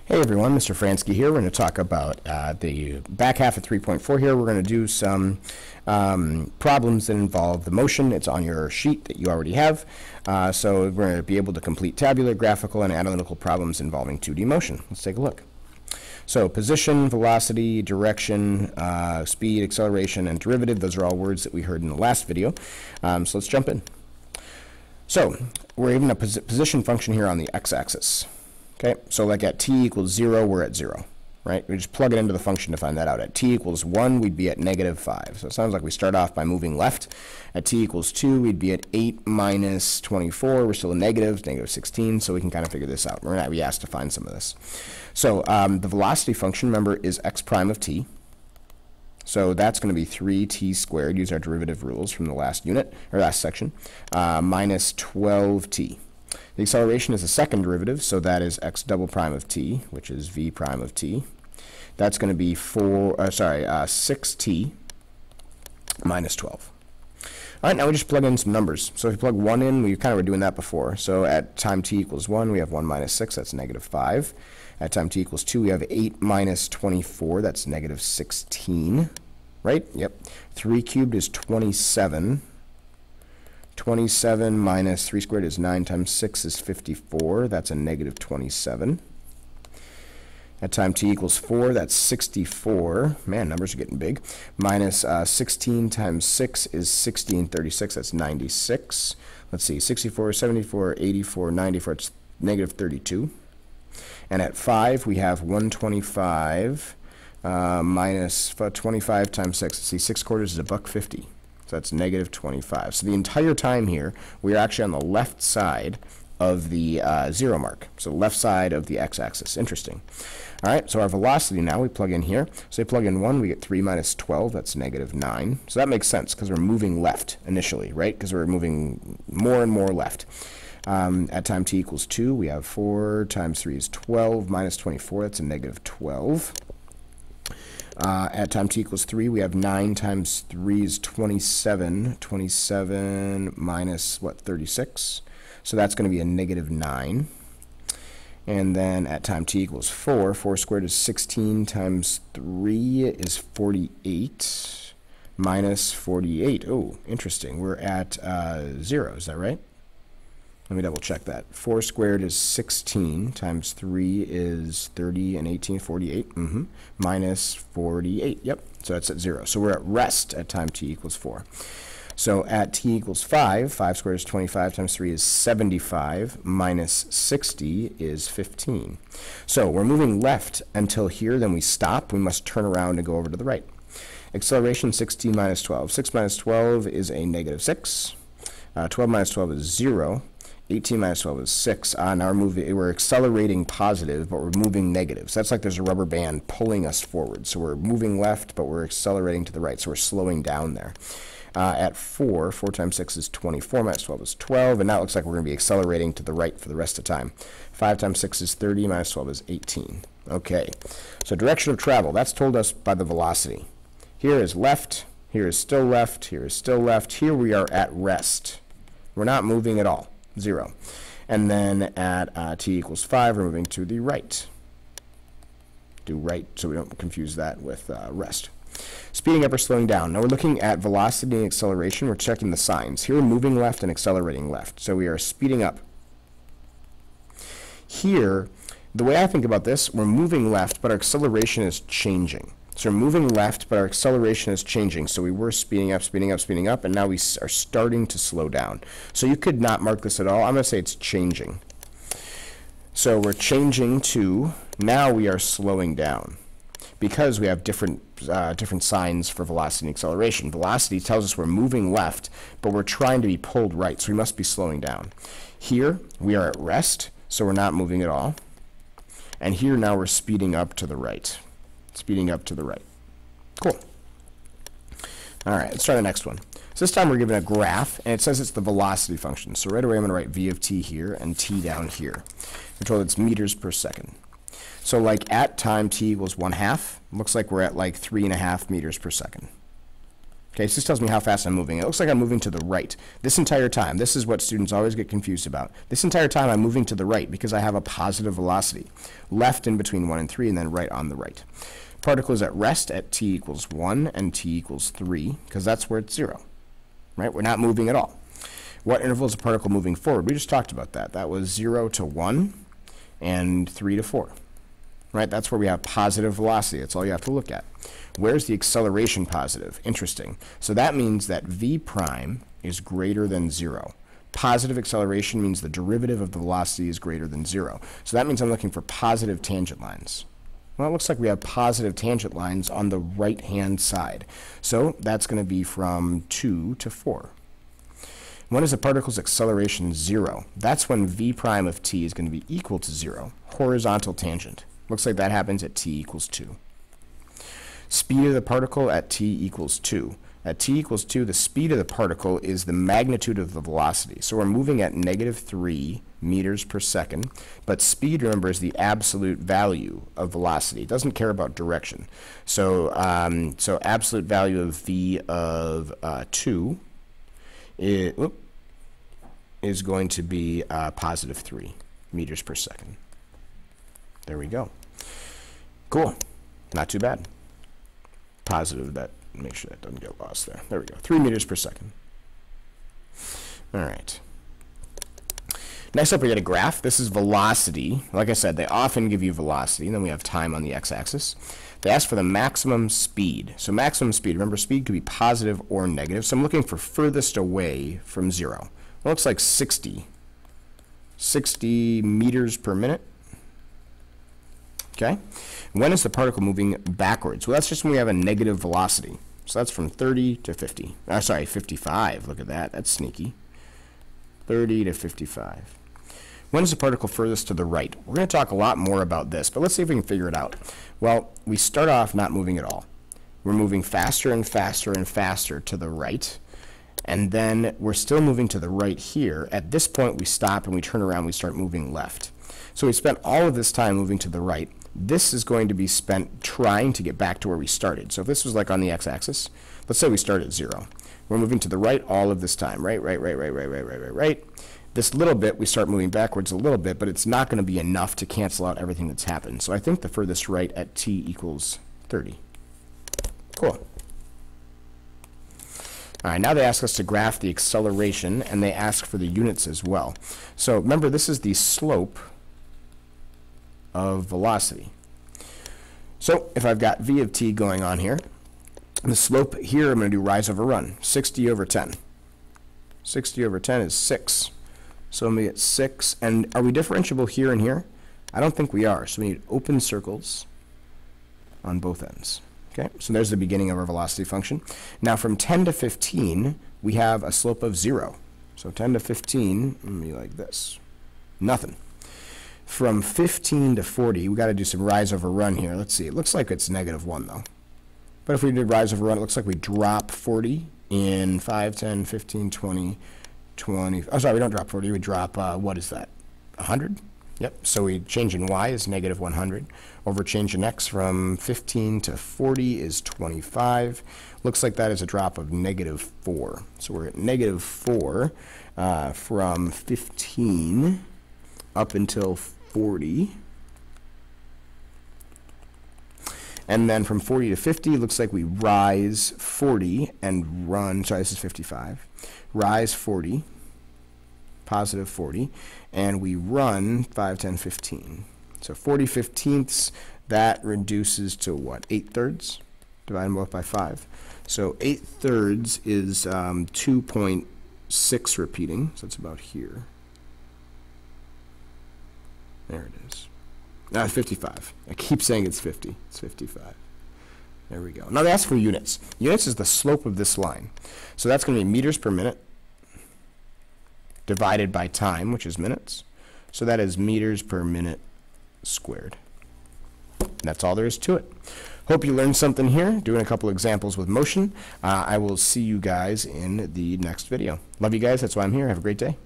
Hey everyone, Mr. Fransky here. We're going to talk about the back half of 3.4 here. We're going to do some problems that involve the motion. It's on your sheet that you already have. So we're going to be able to complete tabular, graphical, and analytical problems involving 2D motion. Let's take a look. So position, velocity, direction, speed, acceleration, and derivative. Those are all words that we heard in the last video. So let's jump in. So we're given a position function here on the x-axis. Okay, so like at t equals 0, we're at 0, right? We just plug it into the function to find that out. At t equals 1, we'd be at -5. So it sounds like we start off by moving left. At t equals 2, we'd be at 8 minus 24. We're still in negatives, -16, so we can kind of figure this out. We're going to be asked to find some of this. So the velocity function, remember, is x prime of t. So that's going to be 3t squared, use our derivative rules from the last unit, or last section, minus 12t. The acceleration is a second derivative, so that is x double prime of t, which is v prime of t. That's going to be 6t minus 12. All right, now we just plug in some numbers. So if you plug 1 in, we kind of were doing that before. So at time t equals 1, we have 1 minus 6, that's -5. At time t equals 2, we have 8 minus 24, that's -16. Right? Yep. 3 cubed is 27. 27 minus 3 squared is 9 times 6 is 54. That's a -27. At time t equals 4, that's 64. Man, numbers are getting big. Minus 16 times 6 is 1636. That's 96. Let's see, 64, 74, 84, 94. It's -32. And at 5, we have 125 minus 25 times 6. Let's see, 6 quarters is $1.50. So that's -25. So the entire time here, we are actually on the left side of the 0 mark. So left side of the x-axis. Interesting. All right, so our velocity now, we plug in here. So we plug in 1, we get 3 minus 12. That's -9. So that makes sense because we're moving left initially, right? Because we're moving more and more left. At time t equals 2, we have 4 times 3 is 12 minus 24. That's a -12. At time t equals 3, we have 9 times 3 is 27. 27 minus, 36? So that's going to be a -9. And then at time t equals 4, 4 squared is 16 times 3 is 48 minus 48. Oh, interesting. We're at 0. Is that right? Let me double check that. 4 squared is 16 times 3 is 30 and 18, 48. Minus 48. Yep. So that's at 0. So we're at rest at time t equals 4. So at t equals 5, 5 squared is 25 times 3 is 75 minus 60 is 15. So we're moving left until here, then we stop. We must turn around and go over to the right. Acceleration 16 minus 12. 6 minus 12 is a -6. 12 minus 12 is 0. 18 minus 12 is 6. Now we're accelerating positive, but we're moving negative. So that's like there's a rubber band pulling us forward. So we're moving left, but we're accelerating to the right. So we're slowing down there. At 4, 4 times 6 is 24, minus 12 is 12, and now it looks like we're going to be accelerating to the right for the rest of the time. 5 times 6 is 30, minus 12 is 18. Okay, so direction of travel, that's told us by the velocity. Here is left, here is still left, here is still left. Here we are at rest. We're not moving at all. 0. And then at t equals 5, we're moving to the right. Do right so we don't confuse that with rest. Speeding up or slowing down. Now we're looking at velocity and acceleration. We're checking the signs. Here we're moving left and accelerating left. So we are speeding up. Here, the way I think about this, we're moving left, but our acceleration is changing. So we're moving left, but our acceleration is changing. So we were speeding up, speeding up, speeding up, and now we are starting to slow down. So you could not mark this at all. I'm going to say it's changing. So we're changing to, now we are slowing down because we have different signs for velocity and acceleration. Velocity tells us we're moving left, but we're trying to be pulled right, so we must be slowing down. Here, we are at rest, so we're not moving at all. And here now we're speeding up to the right. Speeding up to the right. Cool. All right, let's try the next one. So this time we're given a graph, and it says it's the velocity function. So right away I'm going to write v of t here and t down here. We're told it's meters per second. So like at time t equals 1/2, looks like we're at like 3.5 meters per second. Okay, so this tells me how fast I'm moving. It looks like I'm moving to the right. This entire time, this is what students always get confused about. This entire time I'm moving to the right because I have a positive velocity. Left in between 1 and 3, and then right on the right. Particle is at rest at t equals 1 and t equals 3, because that's where it's 0. Right? We're not moving at all. What interval is a particle moving forward? We just talked about that. That was 0 to 1 and 3 to 4. Right? That's where we have positive velocity. That's all you have to look at. Where's the acceleration positive? Interesting. So that means that v prime is greater than 0. Positive acceleration means the derivative of the velocity is greater than 0. So that means I'm looking for positive tangent lines. Well, it looks like we have positive tangent lines on the right-hand side. So that's going to be from 2 to 4. When is a particle's acceleration 0? That's when v prime of t is going to be equal to 0. Horizontal tangent. Looks like that happens at t equals 2. Speed of the particle at t equals 2. At t equals 2, the speed of the particle is the magnitude of the velocity. So we're moving at -3 meters per second, but speed, remember, is the absolute value of velocity. It doesn't care about direction. So, so absolute value of v of 2 is going to be +3 meters per second. There we go. Cool. Not too bad. Positive, that, make sure that doesn't get lost there. There we go. 3 meters per second. All right. Next up, we got a graph. This is velocity. Like I said, they often give you velocity, and then we have time on the x-axis. They ask for the maximum speed. So maximum speed, remember, speed could be positive or negative. So I'm looking for furthest away from 0. It looks like 60 meters per minute. Okay. When is the particle moving backwards? Well, that's just when we have a negative velocity. So that's from 30 to 50. Sorry, 55. Look at that. That's sneaky. 30 to 55. When is the particle furthest to the right? We're going to talk a lot more about this, but let's see if we can figure it out. Well, we start off not moving at all. We're moving faster and faster and faster to the right, and then we're still moving to the right here. At this point, we stop and we turn around, we start moving left. So we spent all of this time moving to the right. This is going to be spent trying to get back to where we started. So if this was like on the x-axis, let's say we start at 0. We're moving to the right all of this time. Right. This little bit, we start moving backwards a little bit, but it's not going to be enough to cancel out everything that's happened. So I think the furthest right at t equals 30. Cool. All right, now they ask us to graph the acceleration, and they ask for the units as well. So remember, this is the slope of velocity. So if I've got v of t going on here, the slope here, I'm going to do rise over run, 60 over 10. 60 over 10 is 6. So I'm going to get 6. And are we differentiable here and here? I don't think we are. So we need open circles on both ends. Okay, so there's the beginning of our velocity function. Now from 10 to 15, we have a slope of 0. So 10 to 15 would be like this. Nothing. From 15 to 40, we got to do some rise over run here. Let's see. It looks like it's -1 though. But if we did rise over run, it looks like we drop 40 in 5, 10, 15, 20, 20. Oh, sorry, we don't drop 40. We drop, what is that, 100? Yep. So we change in y is -100. Over change in x from 15 to 40 is 25. Looks like that is a drop of -4. So we're at -4 from 15 up until 40. And then from 40 to 50, looks like we rise 40 and run, sorry, this is 55, rise 40, positive 40, and we run 5, 10, 15. So 40/15ths, that reduces to what, 8/3? Divide them both by 5. So 8/3 is 2.6 repeating, so it's about here. There it is. 55. I keep saying it's 50. It's 55. There we go. Now they ask for units. Units is the slope of this line. So that's going to be meters per minute divided by time, which is minutes. So that is meters per minute squared. And that's all there is to it. Hope you learned something here, doing a couple examples with motion. I will see you guys in the next video. Love you guys. That's why I'm here. Have a great day.